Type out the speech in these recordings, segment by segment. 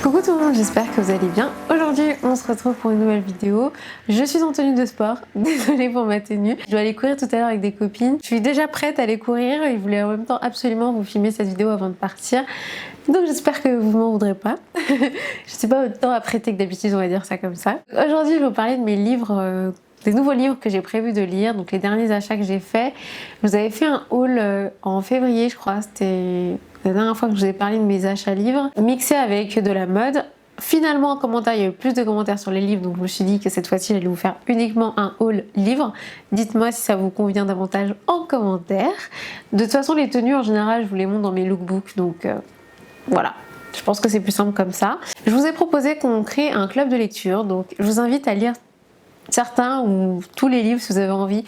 Coucou tout le monde, j'espère que vous allez bien. Aujourd'hui, on se retrouve pour une nouvelle vidéo. Je suis en tenue de sport, désolée pour ma tenue. Je dois aller courir tout à l'heure avec des copines. Je suis déjà prête à aller courir et je voulais en même temps absolument vous filmer cette vidéo avant de partir. Donc j'espère que vous m'en voudrez pas. Je suis pas autant apprêtée que d'habitude, on va dire ça comme ça. Aujourd'hui, je vais vous parler de mes livres, des nouveaux livres que j'ai prévu de lire, donc les derniers achats que j'ai faits. Je vous avais fait un haul en février, je crois, c'était la dernière fois que je vous ai parlé de mes achats livres, mixé avec de la mode. Finalement, en commentaire, il y a eu plus de commentaires sur les livres, donc je me suis dit que cette fois-ci, j'allais vous faire uniquement un haul livre. Dites-moi si ça vous convient davantage en commentaire. De toute façon, les tenues, en général, je vous les montre dans mes lookbooks, donc voilà. Je pense que c'est plus simple comme ça. Je vous ai proposé qu'on crée un club de lecture, donc je vous invite à lire certains ou tous les livres si vous avez envie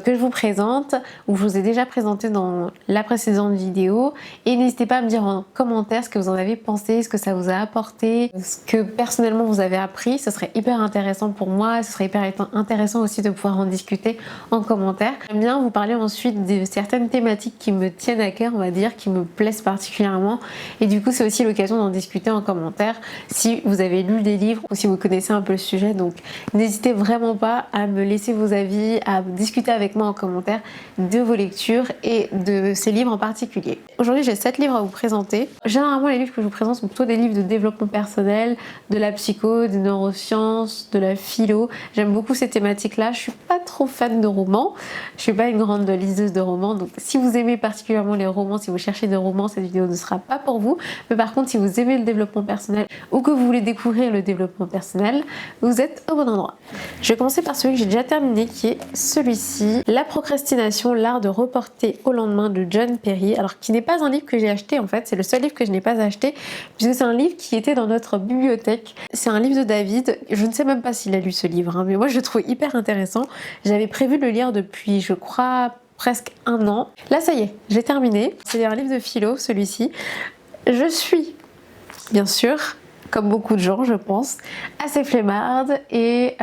que je vous présente ou je vous ai déjà présenté dans la précédente vidéo, et n'hésitez pas à me dire en commentaire ce que vous en avez pensé, ce que ça vous a apporté, ce que personnellement vous avez appris. Ce serait hyper intéressant pour moi, ce serait hyper intéressant aussi de pouvoir en discuter en commentaire. J'aime bien vous parler ensuite de certaines thématiques qui me tiennent à cœur, on va dire, qui me plaisent particulièrement, et du coup c'est aussi l'occasion d'en discuter en commentaire si vous avez lu des livres ou si vous connaissez un peu le sujet. Donc n'hésitez vraiment pas à me laisser vos avis, à discuter avec moi en commentaire de vos lectures et de ces livres en particulier. Aujourd'hui, j'ai 7 livres à vous présenter. Généralement, les livres que je vous présente sont plutôt des livres de développement personnel, de la psycho, des neurosciences, de la philo. J'aime beaucoup ces thématiques-là. Je suis pas trop fan de romans. Je suis pas une grande liseuse de romans. Donc, si vous aimez particulièrement les romans, si vous cherchez des romans, cette vidéo ne sera pas pour vous. Mais par contre, si vous aimez le développement personnel ou que vous voulez découvrir le développement personnel, vous êtes au bon endroit. Je vais commencer par celui que j'ai déjà terminé, qui est celui-ci. La procrastination, l'art de reporter au lendemain, de John Perry. Alors, qui n'est pas un livre que j'ai acheté en fait, c'est le seul livre que je n'ai pas acheté puisque c'est un livre qui était dans notre bibliothèque. C'est un livre de David. Je ne sais même pas s'il a lu ce livre, mais moi je le trouve hyper intéressant. J'avais prévu de le lire depuis, je crois, presque un an. Là, ça y est, j'ai terminé. C'est un livre de philo, celui-ci. Je suis, bien sûr, comme beaucoup de gens je pense, assez flemmarde et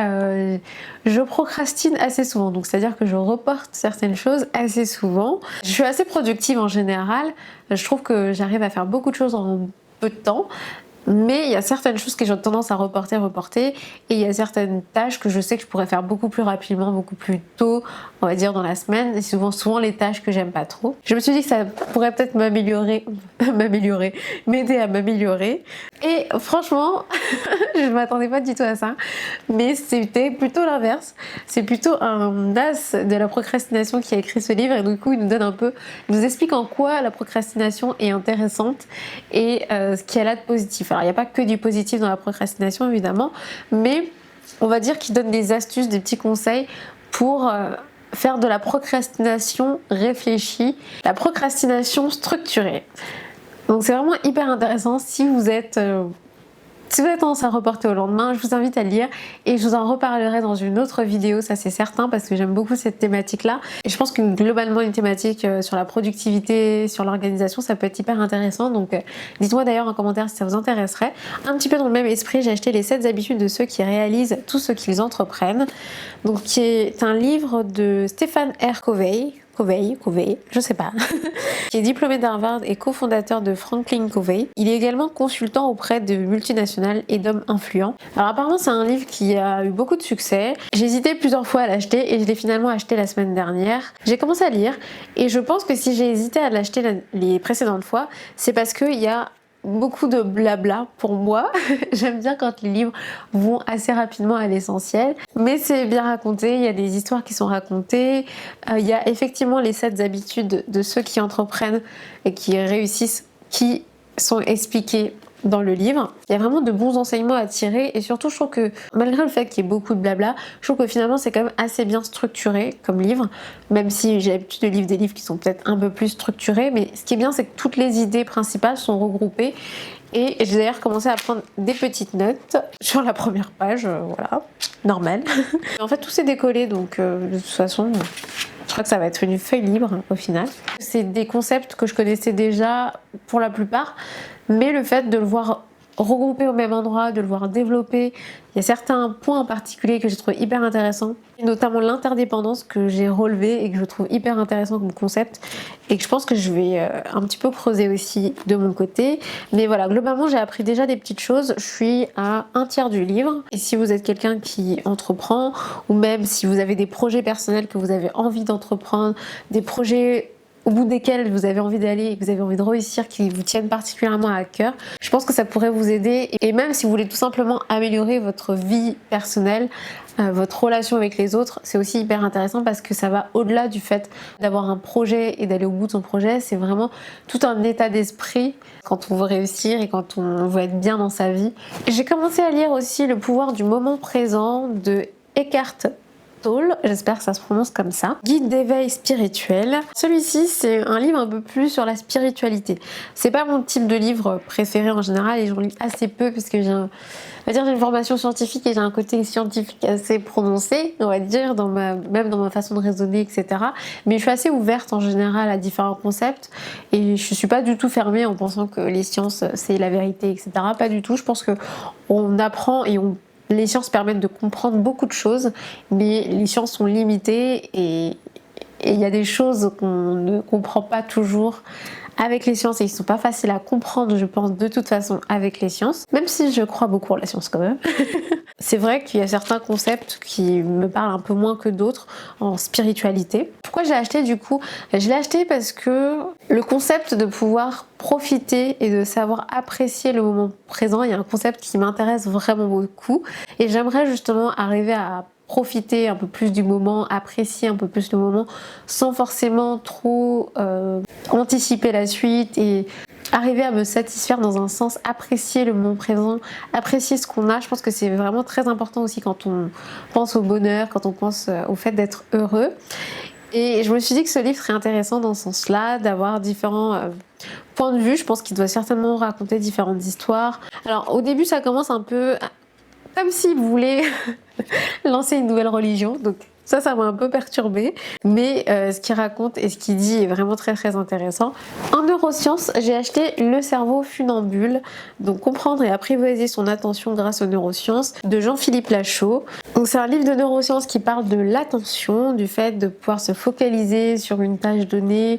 je procrastine assez souvent, donc c'est à dire que je reporte certaines choses assez souvent. Je suis assez productive en général, je trouve que j'arrive à faire beaucoup de choses en peu de temps, mais il y a certaines choses que j'ai tendance à reporter, et il y a certaines tâches que je sais que je pourrais faire beaucoup plus rapidement, beaucoup plus tôt, on va dire dans la semaine, et souvent les tâches que j'aime pas trop. Je me suis dit que ça pourrait peut-être m'aider à m'améliorer, et franchement, je m'attendais pas du tout à ça, mais c'était plutôt l'inverse. C'est plutôt un as de la procrastination qui a écrit ce livre, et du coup il nous explique en quoi la procrastination est intéressante et ce qu'il y a là de positif. Alors il n'y a pas que du positif dans la procrastination évidemment, mais on va dire qu'il donne des astuces, des petits conseils pour faire de la procrastination réfléchie, la procrastination structurée. Donc c'est vraiment hyper intéressant si vous avez tendance à reporter au lendemain, je vous invite à le lire et je vous en reparlerai dans une autre vidéo, ça c'est certain, parce que j'aime beaucoup cette thématique-là. Et je pense que globalement une thématique sur la productivité, sur l'organisation, ça peut être hyper intéressant. Donc dites-moi d'ailleurs en commentaire si ça vous intéresserait. Un petit peu dans le même esprit, j'ai acheté les 7 habitudes de ceux qui réalisent tout ce qu'ils entreprennent. Donc qui est un livre de Stephen R. Covey, je sais pas, qui est diplômé d'Harvard et cofondateur de Franklin Covey. Il est également consultant auprès de multinationales et d'hommes influents. Alors apparemment c'est un livre qui a eu beaucoup de succès. J'ai hésité plusieurs fois à l'acheter et je l'ai finalement acheté la semaine dernière. J'ai commencé à lire et je pense que si j'ai hésité à l'acheter les précédentes fois, c'est parce qu'il y a beaucoup de blabla pour moi. J'aime bien quand les livres vont assez rapidement à l'essentiel, mais c'est bien raconté, il y a des histoires qui sont racontées, il y a effectivement les 7 habitudes de ceux qui entreprennent et qui réussissent qui sont expliquées dans le livre. Il y a vraiment de bons enseignements à tirer et surtout je trouve que malgré le fait qu'il y ait beaucoup de blabla, je trouve que finalement c'est quand même assez bien structuré comme livre, même si j'ai l'habitude de lire des livres qui sont peut-être un peu plus structurés, mais ce qui est bien c'est que toutes les idées principales sont regroupées. Et j'ai d'ailleurs commencé à prendre des petites notes sur la première page, voilà, normal. En fait tout s'est décollé, donc de toute façon je crois que ça va être une feuille libre au final. C'est des concepts que je connaissais déjà pour la plupart, mais le fait de le voir regrouper au même endroit, de le voir développer. Il y a certains points en particulier que j'ai trouvé hyper intéressants, notamment l'interdépendance que j'ai relevé et que je trouve hyper intéressant comme concept et que je pense que je vais un petit peu creuser aussi de mon côté. Mais voilà, globalement j'ai appris déjà des petites choses, je suis à un tiers du livre et si vous êtes quelqu'un qui entreprend ou même si vous avez des projets personnels que vous avez envie d'entreprendre, des projets au bout desquels vous avez envie d'aller et que vous avez envie de réussir, qui vous tiennent particulièrement à cœur, je pense que ça pourrait vous aider. Et même si vous voulez tout simplement améliorer votre vie personnelle, votre relation avec les autres, c'est aussi hyper intéressant parce que ça va au-delà du fait d'avoir un projet et d'aller au bout de son projet. C'est vraiment tout un état d'esprit quand on veut réussir et quand on veut être bien dans sa vie. J'ai commencé à lire aussi Le pouvoir du moment présent de Eckhart Tolle, j'espère que ça se prononce comme ça. Guide d'éveil spirituel. Celui-ci, c'est un livre un peu plus sur la spiritualité. C'est pas mon type de livre préféré en général et j'en lis assez peu puisque j'ai une formation scientifique et j'ai un côté scientifique assez prononcé, on va dire, même dans ma façon de raisonner, etc. Mais je suis assez ouverte en général à différents concepts et je suis pas du tout fermée en pensant que les sciences, c'est la vérité, etc. Pas du tout. Je pense que on apprend et les sciences permettent de comprendre beaucoup de choses, mais les sciences sont limitées et il y a des choses qu'on ne comprend pas toujours avec les sciences et qui sont pas faciles à comprendre, je pense, de toute façon avec les sciences, même si je crois beaucoup en la science quand même. C'est vrai qu'il y a certains concepts qui me parlent un peu moins que d'autres en spiritualité. Pourquoi j'ai acheté du coup? Je l'ai acheté parce que le concept de pouvoir profiter et de savoir apprécier le moment présent, il y a un concept qui m'intéresse vraiment beaucoup et j'aimerais justement arriver à profiter un peu plus du moment, apprécier un peu plus le moment sans forcément trop anticiper la suite et arriver à me satisfaire dans un sens, apprécier le moment présent, apprécier ce qu'on a. Je pense que c'est vraiment très important aussi quand on pense au bonheur, quand on pense au fait d'être heureux. Et je me suis dit que ce livre serait intéressant dans ce sens-là, d'avoir différents points de vue. Je pense qu'il doit certainement raconter différentes histoires. Alors au début ça commence un peu comme s'il voulait lancer une nouvelle religion, donc ça m'a un peu perturbée, mais ce qu'il raconte et ce qu'il dit est vraiment très très intéressant. En neurosciences, j'ai acheté Le cerveau funambule, donc comprendre et apprivoiser son attention grâce aux neurosciences, de Jean-Philippe Lachaud. Donc c'est un livre de neurosciences qui parle de l'attention, du fait de pouvoir se focaliser sur une tâche donnée,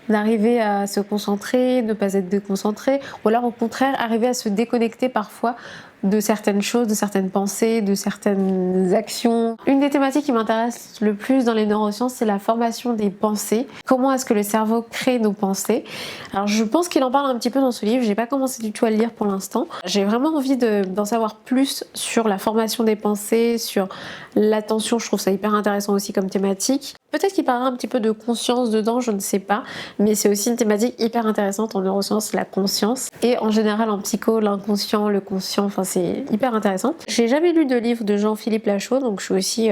d'arriver à se concentrer, ne pas être déconcentré, ou alors au contraire arriver à se déconnecter parfois de certaines choses, de certaines pensées, de certaines actions. Une des thématiques qui m'intéresse le plus dans les neurosciences, c'est la formation des pensées. Comment est-ce que le cerveau crée nos pensées? Alors je pense qu'il en parle un petit peu dans ce livre, j'ai pas commencé du tout à le lire pour l'instant. J'ai vraiment envie d'en savoir plus sur la formation des pensées, sur l'attention, je trouve ça hyper intéressant aussi comme thématique. Peut-être qu'il parlera un petit peu de conscience dedans, je ne sais pas, mais c'est aussi une thématique hyper intéressante en neurosciences, la conscience. Et en général en psycho, l'inconscient, le conscient, enfin c'est hyper intéressant. J'ai jamais lu de livre de Jean-Philippe Lachaud, donc je suis aussi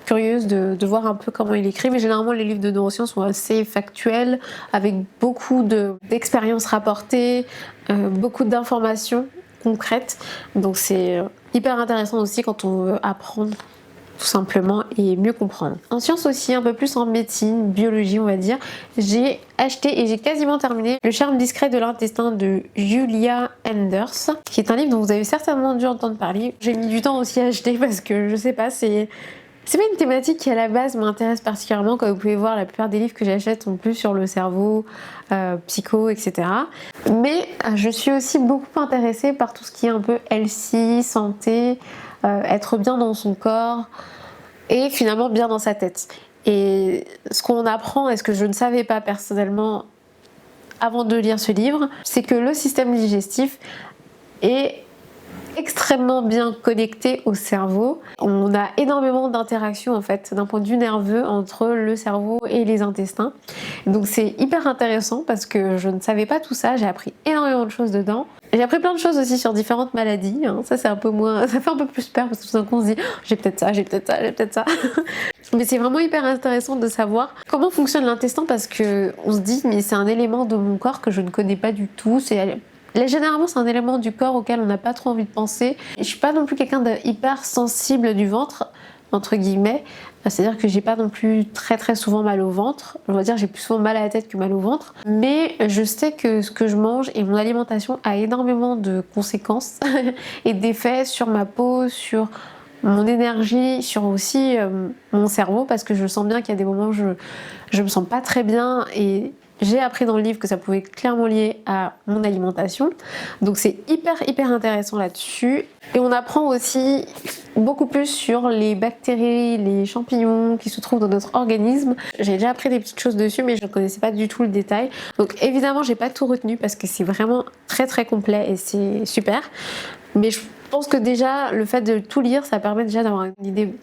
curieuse de voir un peu comment il écrit, mais généralement les livres de neurosciences sont assez factuels, avec beaucoup d'expériences rapportées, beaucoup d'informations concrètes, donc c'est hyper intéressant aussi quand on veut apprendre tout simplement et mieux comprendre. En sciences aussi, un peu plus en médecine, biologie on va dire, j'ai acheté et j'ai quasiment terminé Le charme discret de l'intestin de Julia Enders, qui est un livre dont vous avez certainement dû entendre parler. J'ai mis du temps aussi à acheter parce que je sais pas, c'est pas une thématique qui à la base m'intéresse particulièrement. Comme vous pouvez voir, la plupart des livres que j'achète sont plus sur le cerveau, psycho, etc. Mais je suis aussi beaucoup intéressée par tout ce qui est un peu healthy, santé, être bien dans son corps et finalement bien dans sa tête. Et ce qu'on apprend et ce que je ne savais pas personnellement avant de lire ce livre, c'est que le système digestif est extrêmement bien connecté au cerveau. On a énormément d'interactions en fait d'un point de vue nerveux entre le cerveau et les intestins. Donc c'est hyper intéressant parce que je ne savais pas tout ça, j'ai appris énormément de choses dedans. J'ai appris plein de choses aussi sur différentes maladies, hein. Ça c'est un peu moins, ça fait un peu plus peur parce que tout d'un coup on se dit oh, j'ai peut-être ça, j'ai peut-être ça, j'ai peut-être ça. Mais c'est vraiment hyper intéressant de savoir comment fonctionne l'intestin parce que on se dit mais c'est un élément de mon corps que je ne connais pas du tout. Généralement c'est un élément du corps auquel on n'a pas trop envie de penser. Je suis pas non plus quelqu'un de hyper sensible du ventre, entre guillemets. C'est-à-dire que j'ai pas non plus très souvent mal au ventre. On va dire j'ai plus souvent mal à la tête que mal au ventre. Mais je sais que ce que je mange et mon alimentation a énormément de conséquences et d'effets sur ma peau, sur mon énergie, sur aussi mon cerveau, parce que je sens bien qu'il y a des moments où je me sens pas très bien, et j'ai appris dans le livre que ça pouvait être clairement lié à mon alimentation. Donc c'est hyper intéressant là-dessus. Et on apprend aussi beaucoup plus sur les bactéries, les champignons qui se trouvent dans notre organisme. J'ai déjà appris des petites choses dessus, mais je ne connaissais pas du tout le détail. Donc évidemment, j'ai pas tout retenu parce que c'est vraiment très complet et c'est super. Mais je pense que déjà, le fait de tout lire, ça permet déjà d'avoir une idée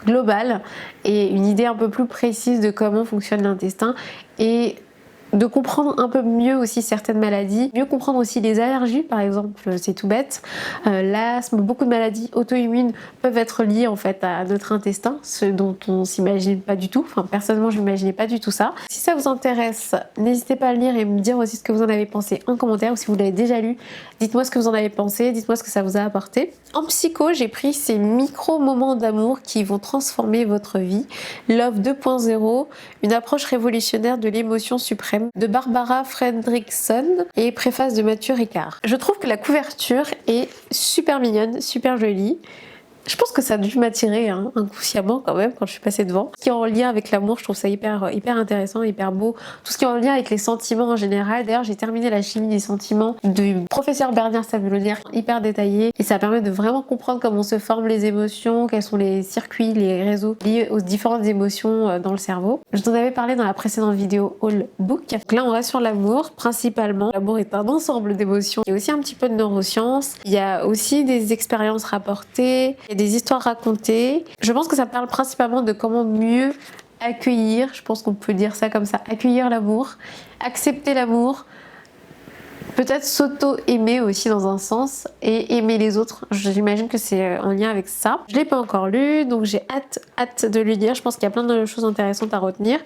globale et une idée un peu plus précise de comment fonctionne l'intestin, et de comprendre un peu mieux aussi certaines maladies, mieux comprendre aussi les allergies par exemple, c'est tout bête. L'asthme, beaucoup de maladies auto-immunes peuvent être liées en fait à notre intestin, ce dont on s'imagine pas du tout. Enfin personnellement je m'imaginais pas du tout ça. Si ça vous intéresse, n'hésitez pas à le lire et me dire aussi ce que vous en avez pensé en commentaire, ou si vous l'avez déjà lu, dites-moi ce que vous en avez pensé, dites-moi ce que ça vous a apporté. En psycho, j'ai pris ces micro moments d'amour qui vont transformer votre vie. Love 2.0, une approche révolutionnaire de l'émotion suprême, de Barbara Fredrickson, et préface de Mathieu Ricard. Je trouve que la couverture est super mignonne, super jolie. Je pense que ça a dû m'attirer inconsciemment quand même quand je suis passée devant. Ce qui est en lien avec l'amour, je trouve ça hyper intéressant, hyper beau. Tout ce qui est en lien avec les sentiments en général. D'ailleurs, j'ai terminé la chimie des sentiments du professeur Bernard Samuel, hyper détaillé. Et ça permet de vraiment comprendre comment se forment les émotions, quels sont les circuits, les réseaux liés aux différentes émotions dans le cerveau. Je t'en avais parlé dans la précédente vidéo All Book. Donc là, on reste sur l'amour principalement. L'amour est un ensemble d'émotions. Il y a aussi un petit peu de neurosciences. Il y a aussi des expériences rapportées. Des histoires racontées. Je pense que ça parle principalement de comment mieux accueillir, je pense qu'on peut dire ça comme ça, accueillir l'amour, accepter l'amour, peut-être s'auto-aimer aussi dans un sens, et aimer les autres. J'imagine que c'est en lien avec ça. Je l'ai pas encore lu, donc j'ai hâte de le lire. Je pense qu'il y a plein de choses intéressantes à retenir.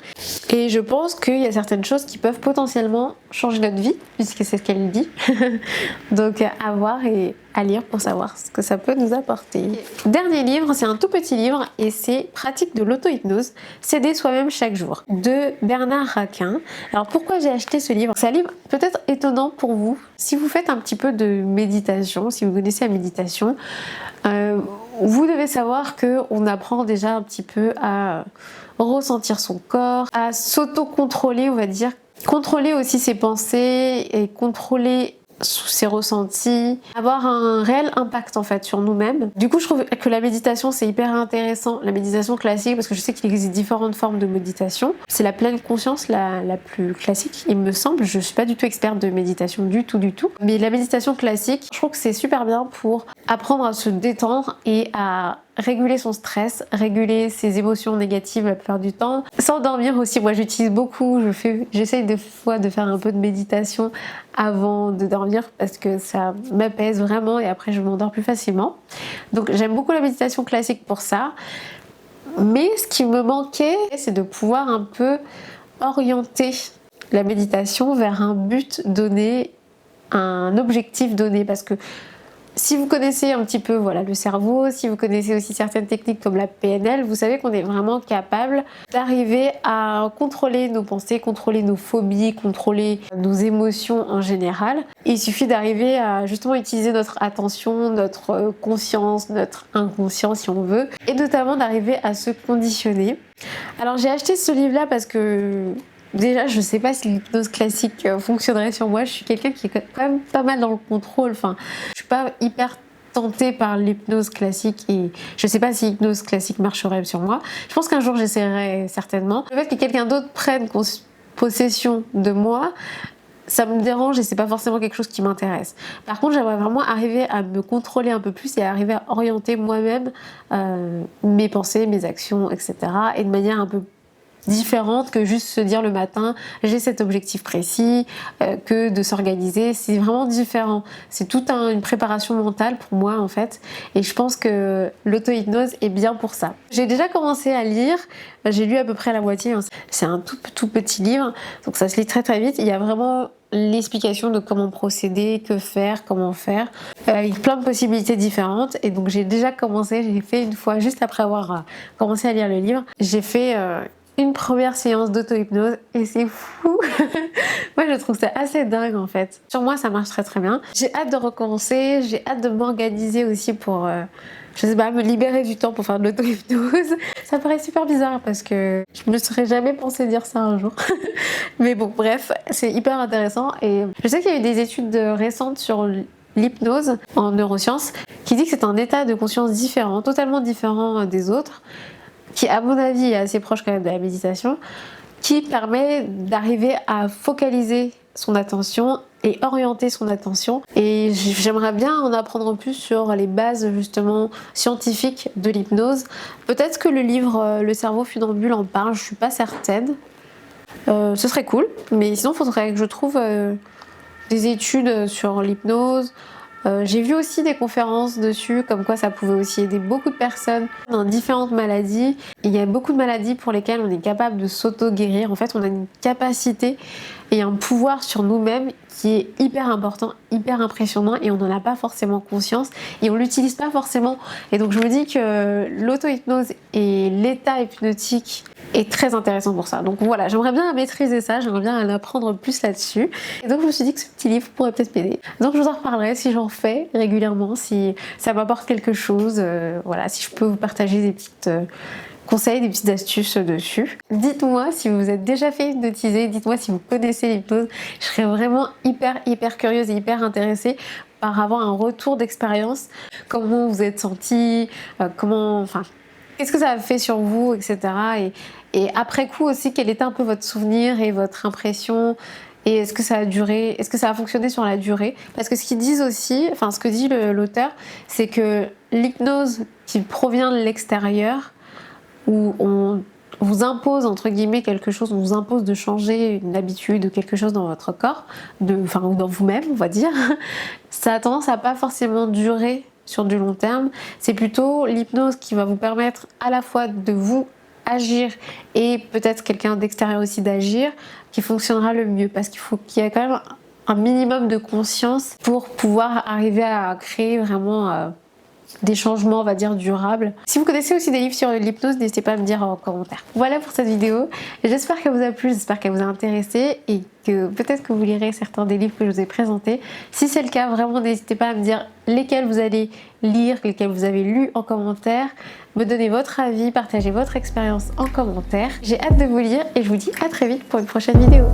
Et je pense qu'il y a certaines choses qui peuvent potentiellement changer notre vie, puisque c'est ce qu'elle dit. Donc à voir et à lire pour savoir ce que ça peut nous apporter. Dernier livre, c'est un tout petit livre et c'est Pratique de l'auto-hypnose, s'aider soi-même chaque jour, de Bernard Raquin. Alors pourquoi j'ai acheté ce livre? C'est un livre peut-être étonnant pour vous. Si vous faites un petit peu de méditation, si vous connaissez la méditation, vous devez savoir qu'on apprend déjà un petit peu à ressentir son corps, à s'auto-contrôler, on va dire, contrôler aussi ses pensées et contrôler ses ressentis, avoir un réel impact en fait sur nous-mêmes. Du coup je trouve que la méditation c'est hyper intéressant, la méditation classique, parce que je sais qu'il existe différentes formes de méditation. C'est la pleine conscience la plus classique il me semble, je suis pas du tout experte de méditation du tout, mais la méditation classique je trouve que c'est super bien pour apprendre à se détendre et à réguler son stress, réguler ses émotions négatives la plupart du temps. S'endormir aussi, moi j'utilise beaucoup, j'essaye des fois de faire un peu de méditation avant de dormir parce que ça m'apaise vraiment et après je m'endors plus facilement. Donc j'aime beaucoup la méditation classique pour ça. Mais ce qui me manquait, c'est de pouvoir un peu orienter la méditation vers un but donné, un objectif donné, parce que si vous connaissez un petit peu le cerveau, si vous connaissez aussi certaines techniques comme la PNL, vous savez qu'on est vraiment capable d'arriver à contrôler nos pensées, contrôler nos phobies, contrôler nos émotions en général. Et il suffit d'arriver à justement utiliser notre attention, notre conscience, notre inconscient si on veut, et notamment d'arriver à se conditionner. Alors j'ai acheté ce livre-là parce que déjà, je sais pas si l'hypnose classique fonctionnerait sur moi. Je suis quelqu'un qui est quand même pas mal dans le contrôle. Enfin, je suis pas hyper tentée par l'hypnose classique et je sais pas si l'hypnose classique marcherait sur moi. Je pense qu'un jour j'essaierai certainement. Le fait que quelqu'un d'autre prenne possession de moi, ça me dérange et c'est pas forcément quelque chose qui m'intéresse. Par contre, j'aimerais vraiment arriver à me contrôler un peu plus et à arriver à orienter moi-même mes pensées, mes actions, etc. et de manière un peu différente que juste se dire le matin j'ai cet objectif précis, que de s'organiser. C'est vraiment différent, c'est toute une préparation mentale pour moi en fait, et je pense que l'auto-hypnose est bien pour ça. J'ai déjà commencé à lire, j'ai lu à peu près la moitié, c'est un tout petit livre donc ça se lit très vite. Il y a vraiment l'explication de comment procéder, que faire, comment faire, avec plein de possibilités différentes. Et donc j'ai déjà commencé, j'ai fait une fois, juste après avoir commencé à lire le livre, j'ai fait une première séance d'auto-hypnose et c'est fou. Moi je trouve ça assez dingue en fait. Sur moi ça marche très très bien. J'ai hâte de recommencer, j'ai hâte de m'organiser aussi pour je sais pas, me libérer du temps pour faire de l'auto-hypnose. Ça paraît super bizarre parce que je me serais jamais pensé dire ça un jour. Mais bon, bref, c'est hyper intéressant. Et je sais qu'il y a eu des études récentes sur l'hypnose en neurosciences qui dit que c'est un état de conscience différent, totalement différent des autres, qui à mon avis est assez proche quand même de la méditation, qui permet d'arriver à focaliser son attention et orienter son attention. Et j'aimerais bien en apprendre plus sur les bases justement scientifiques de l'hypnose. Peut-être que le livre Le cerveau funambule en parle, je suis pas certaine. Ce serait cool, mais sinon il faudrait que je trouve des études sur l'hypnose. J'ai vu aussi des conférences dessus, comme quoi ça pouvait aussi aider beaucoup de personnes dans différentes maladies. Il y a beaucoup de maladies pour lesquelles on est capable de s'auto-guérir. En fait, on a une capacité et un pouvoir sur nous-mêmes qui est hyper important, hyper impressionnant et on n'en a pas forcément conscience et on l'utilise pas forcément. Et donc je me dis que l'auto-hypnose et l'état hypnotique est très intéressant pour ça. Donc voilà, j'aimerais bien maîtriser ça, j'aimerais bien en apprendre plus là-dessus. Et donc je me suis dit que ce petit livre pourrait peut-être m'aider. Donc je vous en reparlerai si j'en fais régulièrement, si ça m'apporte quelque chose. Voilà, si je peux vous partager des petites conseils, des petites astuces dessus. Dites-moi si vous êtes déjà fait hypnotiser, dites-moi si vous connaissez l'hypnose. Je serais vraiment hyper curieuse et hyper intéressée par avoir un retour d'expérience. Comment vous êtes senti, qu'est-ce que ça a fait sur vous, etc. Et après coup aussi, quel était un peu votre souvenir et votre impression? Et est-ce que ça a duré, est-ce que ça a fonctionné sur la durée? Parce que ce qu'ils disent aussi, enfin ce que dit l'auteur, c'est que l'hypnose qui provient de l'extérieur, où on vous impose entre guillemets quelque chose, on vous impose de changer une habitude ou quelque chose dans votre corps, ou dans vous-même on va dire, ça a tendance à pas forcément durer sur du long terme. C'est plutôt l'hypnose qui va vous permettre à la fois de vous agir et peut-être quelqu'un d'extérieur aussi d'agir qui fonctionnera le mieux, parce qu'il faut qu'il y ait quand même un minimum de conscience pour pouvoir arriver à créer vraiment des changements, on va dire, durables. Si vous connaissez aussi des livres sur l'hypnose, n'hésitez pas à me dire en commentaire. Voilà pour cette vidéo. J'espère qu'elle vous a plu, j'espère qu'elle vous a intéressé et que peut-être que vous lirez certains des livres que je vous ai présentés. Si c'est le cas, vraiment n'hésitez pas à me dire lesquels vous allez lire, lesquels vous avez lus en commentaire. Me donner votre avis, partager votre expérience en commentaire. J'ai hâte de vous lire et je vous dis à très vite pour une prochaine vidéo.